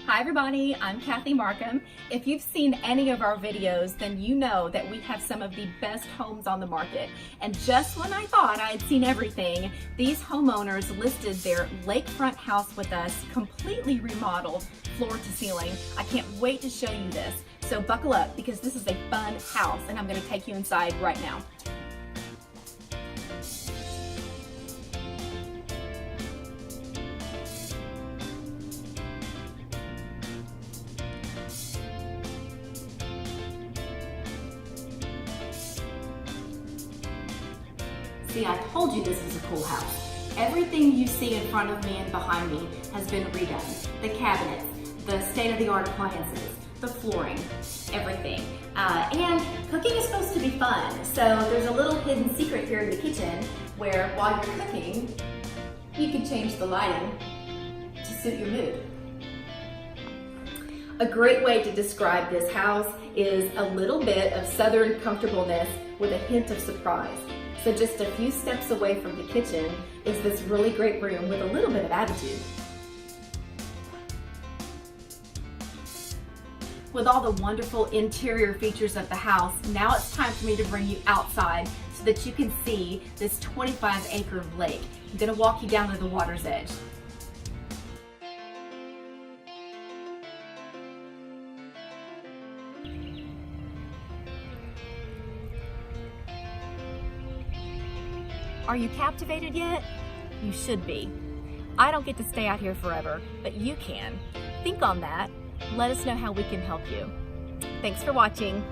Hi everybody, I'm Kathy Markham. If you've seen any of our videos, then you know that we have some of the best homes on the market. And just when I thought I had seen everything, these homeowners listed their lakefront house with us, completely remodeled, floor to ceiling. I can't wait to show you this. So buckle up because this is a fun house and I'm going to take you inside right now. See, I told you this was a cool house. Everything you see in front of me and behind me has been redone. The cabinets, the state-of-the-art appliances, the flooring, everything. And cooking is supposed to be fun. So there's a little hidden secret here in the kitchen where while you're cooking, you can change the lighting to suit your mood. A great way to describe this house is a little bit of southern comfortableness with a hint of surprise. So just a few steps away from the kitchen is this really great room with a little bit of attitude. With all the wonderful interior features of the house, now it's time for me to bring you outside so that you can see this 25-acre lake. I'm gonna walk you down to the water's edge. Are you captivated yet? You should be. I don't get to stay out here forever, but you can. Think on that. Let us know how we can help you. Thanks for watching.